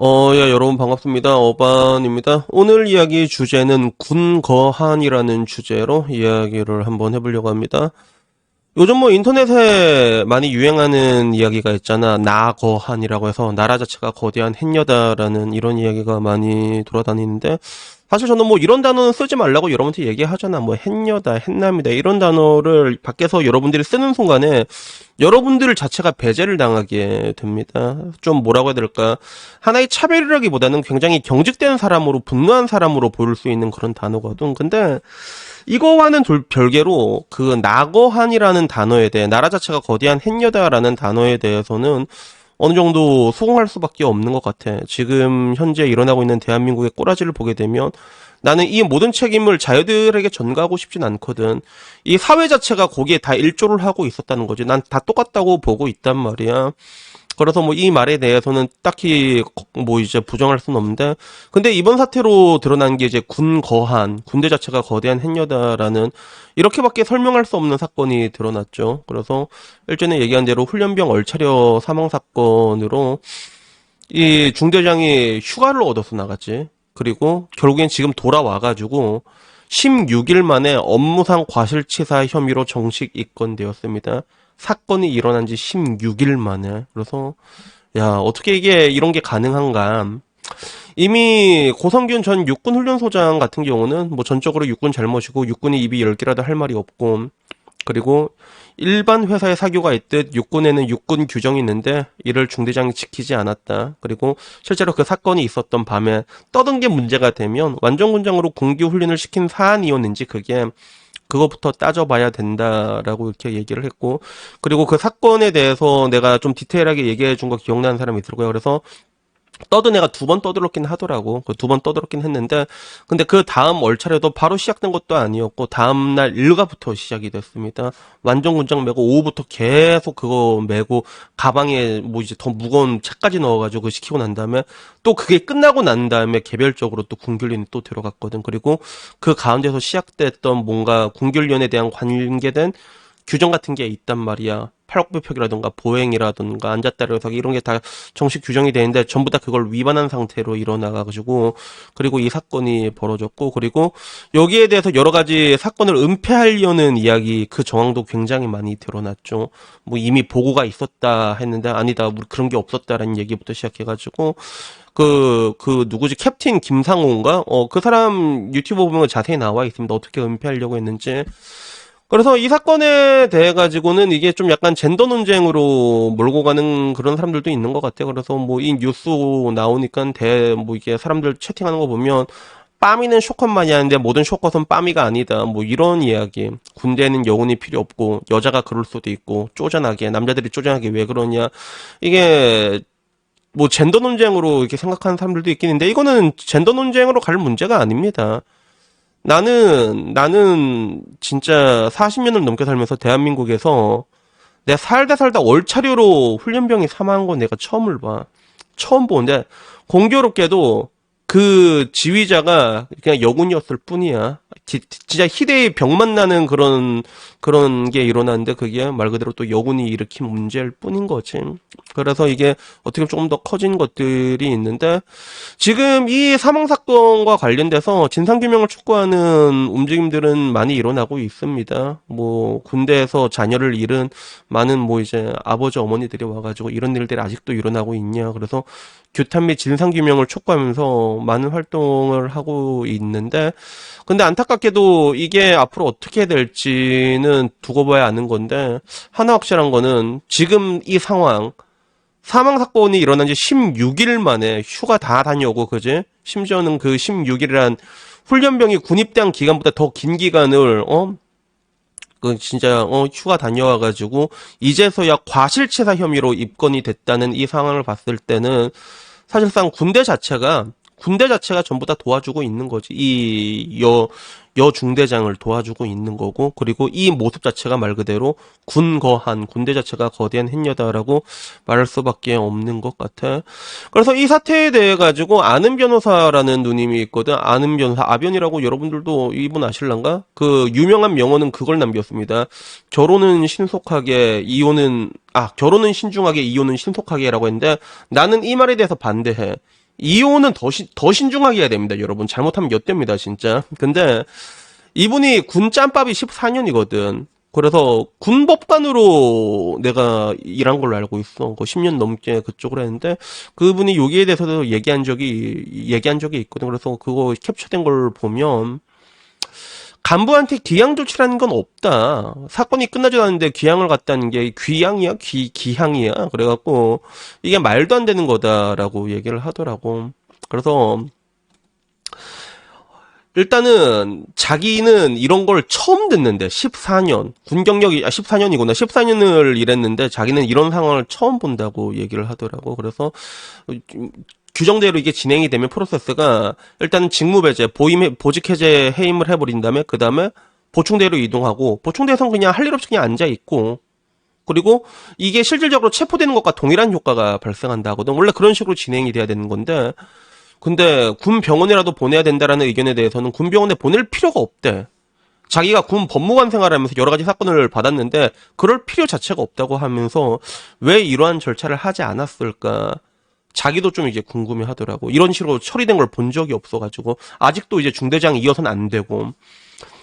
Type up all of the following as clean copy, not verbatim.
야, 여러분 반갑습니다. 어반입니다. 오늘 이야기 주제는 군거한이라는 주제로 이야기를 한번 해보려고 합니다. 요즘 뭐 인터넷에 많이 유행하는 이야기가 있잖아. 나거한이라고 해서 나라 자체가 거대한 햇녀다라는 이런 이야기가 많이 돌아다니는데 사실 저는 뭐 이런 단어는 쓰지 말라고 여러분한테 얘기하잖아. 뭐 햇녀다, 햇남이다 이런 단어를 밖에서 여러분들이 쓰는 순간에 여러분들 자체가 배제를 당하게 됩니다. 좀 뭐라고 해야 될까? 하나의 차별이라기보다는 굉장히 경직된 사람으로 분노한 사람으로 보일 수 있는 그런 단어거든. 근데 이거와는 별개로 그 낙어한이라는 단어에 대해 나라 자체가 거대한 햇녀다라는 단어에 대해서는 어느 정도 수긍할 수밖에 없는 것 같아. 지금 현재 일어나고 있는 대한민국의 꼬라지를 보게 되면 나는 이 모든 책임을 자유들에게 전가하고 싶진 않거든. 이 사회 자체가 거기에 다 일조를 하고 있었다는 거지. 난 다 똑같다고 보고 있단 말이야. 그래서 뭐 이 말에 대해서는 딱히 뭐 이제 부정할 수는 없는데, 근데 이번 사태로 드러난 게 이제 군거한, 군대 자체가 거대한 행여다라는 이렇게밖에 설명할 수 없는 사건이 드러났죠. 그래서 일전에 얘기한 대로 훈련병 얼차려 사망 사건으로 이 중대장이 휴가를 얻어서 나갔지. 그리고 결국엔 지금 돌아와가지고 16일 만에 업무상 과실치사 혐의로 정식 입건되었습니다. 사건이 일어난 지 16일 만에. 그래서, 야, 어떻게 이게, 이런 게 가능한가. 이미 고성균 전 육군 훈련소장 같은 경우는 뭐 전적으로 육군 잘못이고 육군이 입이 10개라도 할 말이 없고, 그리고 일반 회사에 사교가 있듯 육군에는 육군 규정이 있는데 이를 중대장이 지키지 않았다. 그리고 실제로 그 사건이 있었던 밤에 떠든 게 문제가 되면 완전군장으로 군기 훈련을 시킨 사안이었는지 그게 그거부터 따져봐야 된다라고 이렇게 얘기를 했고, 그리고 그 사건에 대해서 내가 좀 디테일하게 얘기해 준 거 기억나는 사람이 있을 거예요. 그래서 떠든 애가 2번 떠들었긴 하더라고. 그 2번 떠들었긴 했는데, 근데 그 다음 얼차려도 바로 시작된 것도 아니었고, 다음날 일과부터 시작이 됐습니다. 완전 군장 메고 오후부터 계속 그거 메고, 가방에 뭐 이제 더 무거운 책까지 넣어가지고 그 시키고 난 다음에, 또 그게 끝나고 난 다음에 개별적으로 또 군균련이 또 들어갔거든. 그리고 그 가운데서 시작됐던 뭔가 군균련에 대한 관계된 규정 같은 게 있단 말이야. 팔굽혀펴기라든가 보행이라든가 앉았다 일어서기 이런 게 다 정식 규정이 되는데 전부 다 그걸 위반한 상태로 일어나가지고, 그리고 이 사건이 벌어졌고, 그리고 여기에 대해서 여러 가지 사건을 은폐하려는 이야기 그 정황도 굉장히 많이 드러났죠. 뭐 이미 보고가 있었다 했는데 아니다, 우리 그런 게 없었다라는 얘기부터 시작해가지고 그 누구지, 캡틴 김상호인가? 그 사람 유튜브 보면 자세히 나와 있습니다. 어떻게 은폐하려고 했는지. 그래서 이 사건에 대해 가지고는 이게 좀 약간 젠더 논쟁으로 몰고 가는 그런 사람들도 있는 것 같아요. 그래서 뭐 이 뉴스 나오니까 뭐 이게 사람들 채팅하는 거 보면 빠미는 쇼컷만이 하는데 모든 쇼컷은 빠미가 아니다. 뭐 이런 이야기. 군대에는 여운이 필요 없고 여자가 그럴 수도 있고 쪼잔하게 남자들이 쪼잔하게 왜 그러냐. 이게 뭐 젠더 논쟁으로 이렇게 생각하는 사람들도 있긴 한데 이거는 젠더 논쟁으로 갈 문제가 아닙니다. 나는 진짜 40년을 넘게 살면서 대한민국에서 내가 살다 살다 얼차려로 훈련병이 사망한 건 내가 처음을 봐. 처음 보는데 공교롭게도 그 지휘자가 그냥 여군이었을 뿐이야. 진짜 희대의 병만 나는 그런 게 일어났는데 그게 말 그대로 또 여군이 일으킨 문제일 뿐인 거지. 그래서 이게 어떻게 보면 조금 더 커진 것들이 있는데 지금 이 사망 사건과 관련돼서 진상규명을 촉구하는 움직임들은 많이 일어나고 있습니다. 뭐 군대에서 자녀를 잃은 많은 뭐 이제 아버지 어머니들이 와가지고 이런 일들이 아직도 일어나고 있냐. 그래서 규탄 및 진상규명을 촉구하면서 많은 활동을 하고 있는데, 근데 안타깝게도 이게 앞으로 어떻게 될지는 두고 봐야 아는 건데, 하나 확실한 거는 지금 이 상황, 사망 사건이 일어난 지 16일 만에 휴가 다 다녀오고, 그지? 심지어는 그 16일이란 훈련병이 군입대한 기간보다 더 긴 기간을, 그 진짜 휴가 다녀와가지고 이제서야 과실치사 혐의로 입건이 됐다는 이 상황을 봤을 때는 사실상 군대 자체가 전부 다 도와주고 있는 거지. 이 여중대장을 도와주고 있는 거고, 그리고 이 모습 자체가 말 그대로 군거한, 군대 자체가 거대한 햇녀다라고 말할 수밖에 없는 것 같아. 그래서 이 사태에 대해 가지고 아는 변호사라는 누님이 있거든. 아는 변호사, 아변이라고 여러분들도 이분 아실란가? 그 유명한 명언은 그걸 남겼습니다. 결혼은 신속하게, 결혼은 신중하게, 이혼은 신속하게라고 했는데 나는 이 말에 대해서 반대해. 이혼은 더 신중하게 해야 됩니다, 여러분. 잘못하면 엿됩니다, 진짜. 근데 이분이 군 짬밥이 14년이거든. 그래서 군법관으로 내가 일한 걸로 알고 있어. 10년 넘게 그쪽으로 했는데 그분이 여기에 대해서도 얘기한 적이 있거든. 그래서 그거 캡처된 걸 보면 간부한테 기양 조치라는 건 없다. 사건이 끝나지 않았는데 기양을 갔다는 게 귀양이야? 기향이야? 그래갖고 이게 말도 안 되는 거다라고 얘기를 하더라고. 그래서 일단은 자기는 이런 걸 처음 듣는데 14년 군 경력이 14년이구나. 14년을 일했는데 자기는 이런 상황을 처음 본다고 얘기를 하더라고. 그래서 규정대로 이게 진행이 되면 프로세스가 일단은 직무배제, 보직해제 해임을 해버린 다음에 그 다음에 보충대로 이동하고 보충대에서는 그냥 할 일 없이 그냥 앉아 있고 그리고 이게 실질적으로 체포되는 것과 동일한 효과가 발생한다 하거든. 원래 그런 식으로 진행이 돼야 되는 건데 근데 군 병원이라도 보내야 된다라는 의견에 대해서는 군 병원에 보낼 필요가 없대. 자기가 군 법무관 생활하면서 여러 가지 사건을 받았는데 그럴 필요 자체가 없다고 하면서 왜 이러한 절차를 하지 않았을까? 자기도 좀 이제 궁금해 하더라고. 이런 식으로 처리된 걸 본 적이 없어가지고 아직도 이제 중대장 이어서는 안 되고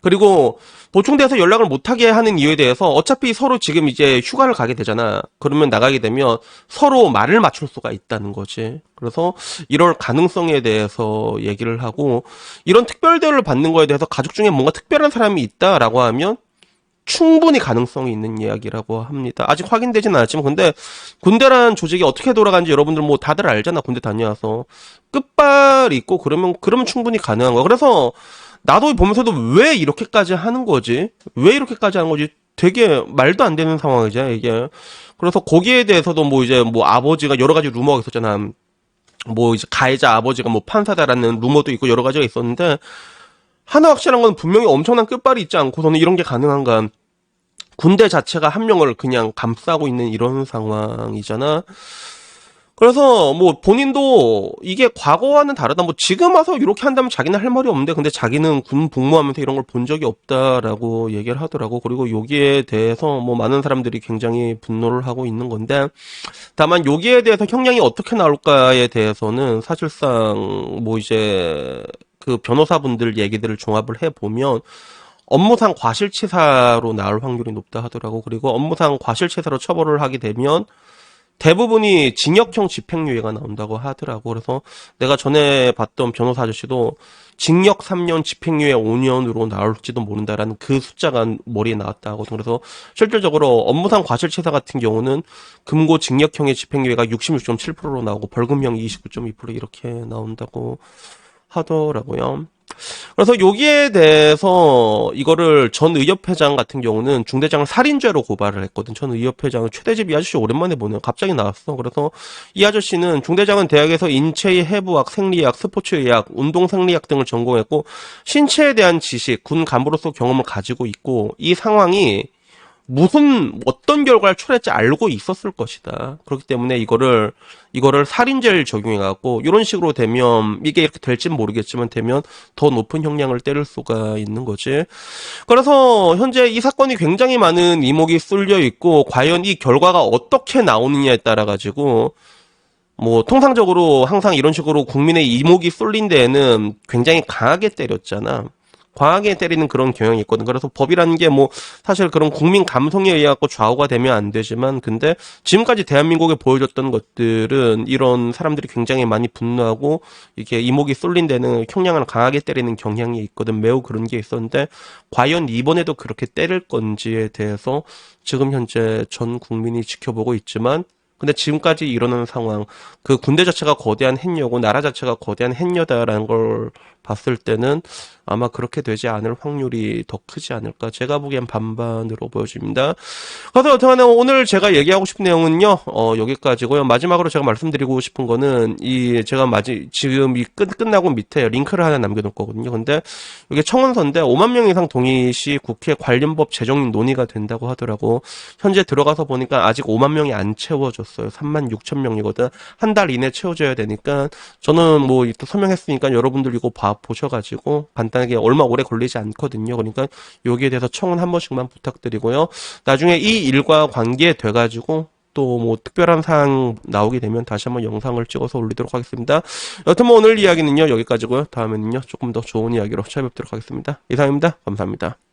그리고 보충돼서 연락을 못하게 하는 이유에 대해서 어차피 서로 지금 이제 휴가를 가게 되잖아. 그러면 나가게 되면 서로 말을 맞출 수가 있다는 거지. 그래서 이럴 가능성에 대해서 얘기를 하고 이런 특별 대우를 받는 거에 대해서 가족 중에 뭔가 특별한 사람이 있다라고 하면 충분히 가능성이 있는 이야기라고 합니다. 아직 확인되진 않았지만 근데 군대라는 조직이 어떻게 돌아가는지 여러분들 뭐 다들 알잖아. 군대 다녀와서 끝발이 있고 그러면 충분히 가능한 거야. 그래서 나도 보면서도 왜 이렇게까지 하는 거지? 왜 이렇게까지 하는 거지? 되게 말도 안 되는 상황이죠, 이게. 그래서 거기에 대해서도 뭐 이제 뭐 아버지가 여러 가지 루머가 있었잖아. 뭐 이제 가해자 아버지가 뭐 판사다라는 루머도 있고 여러 가지가 있었는데 하나 확실한 건 분명히 엄청난 끝발이 있지 않고서는 이런 게 가능한가? 군대 자체가 한 명을 그냥 감싸고 있는 이런 상황이잖아. 그래서 뭐 본인도 이게 과거와는 다르다. 뭐 지금 와서 이렇게 한다면 자기는 할 말이 없는데 근데 자기는 군 복무하면서 이런 걸 본 적이 없다라고 얘기를 하더라고. 그리고 여기에 대해서 뭐 많은 사람들이 굉장히 분노를 하고 있는 건데 다만 여기에 대해서 형량이 어떻게 나올까에 대해서는 사실상 뭐 이제 그 변호사분들 얘기들을 종합을 해보면 업무상 과실치사로 나올 확률이 높다 하더라고. 그리고 업무상 과실치사로 처벌을 하게 되면 대부분이 징역형 집행유예가 나온다고 하더라고. 그래서 내가 전에 봤던 변호사 아저씨도 징역 3년, 집행유예 5년으로 나올지도 모른다라는 그 숫자가 머리에 나왔다 하거든. 그래서 실질적으로 업무상 과실치사 같은 경우는 금고 징역형의 집행유예가 66.7%로 나오고 벌금형이 29.2% 이렇게 나온다고 하더라고요. 그래서 여기에 대해서 이거를 전 의협회장 같은 경우는 중대장을 살인죄로 고발을 했거든. 전 의협회장은 최대집 이 아저씨 오랜만에 보네요. 갑자기 나왔어. 그래서 이 아저씨는 중대장은 대학에서 인체의 해부학, 생리학, 스포츠의학, 운동생리학 등을 전공했고 신체에 대한 지식, 군 간부로서 경험을 가지고 있고 이 상황이 어떤 결과를 초래할지 알고 있었을 것이다. 그렇기 때문에 이거를 살인죄를 적용해갖고, 이런 식으로 되면, 이게 이렇게 될진 모르겠지만, 되면 더 높은 형량을 때릴 수가 있는 거지. 그래서, 현재 이 사건이 굉장히 많은 이목이 쏠려 있고, 과연 이 결과가 어떻게 나오느냐에 따라가지고, 뭐, 통상적으로 항상 이런 식으로 국민의 이목이 쏠린 데에는 굉장히 강하게 때렸잖아. 과하게 때리는 그런 경향이 있거든. 그래서 법이라는 게 뭐 사실 그런 국민 감성에 의해 갖고 좌우가 되면 안 되지만 근데 지금까지 대한민국에 보여줬던 것들은 이런 사람들이 굉장히 많이 분노하고 이게 이목이 쏠린 데는 형량을 강하게 때리는 경향이 있거든. 매우 그런 게 있었는데 과연 이번에도 그렇게 때릴 건지에 대해서 지금 현재 전 국민이 지켜보고 있지만 근데 지금까지 일어나는 상황, 그 군대 자체가 거대한 핵녀고 나라 자체가 거대한 핵녀다라는 걸 봤을 때는 아마 그렇게 되지 않을 확률이 더 크지 않을까. 제가 보기엔 반반으로 보여집니다. 그래서 어쨌든 오늘 제가 얘기하고 싶은 내용은요, 여기까지고요. 마지막으로 제가 말씀드리고 싶은 거는 제가 지금 끝나고 밑에 링크를 하나 남겨놓을 거거든요. 근데 이게 청원서인데 5만 명 이상 동의 시 국회 관련법 제정 논의가 된다고 하더라고. 현재 들어가서 보니까 아직 5만 명이 안 채워졌어요. 3만 6천 명이거든. 한 달 이내 채워져야 되니까 저는 뭐 또 설명했으니까 여러분들 이거 보셔가지고 간단하게 얼마 오래 걸리지 않거든요. 그러니까 여기에 대해서 청원 한 번씩만 부탁드리고요. 나중에 이 일과 관계돼가지고 또 뭐 특별한 사항 나오게 되면 다시 한번 영상을 찍어서 올리도록 하겠습니다. 여튼 뭐 오늘 이야기는요 여기까지고요. 다음에는요 조금 더 좋은 이야기로 찾아뵙도록 하겠습니다. 이상입니다. 감사합니다.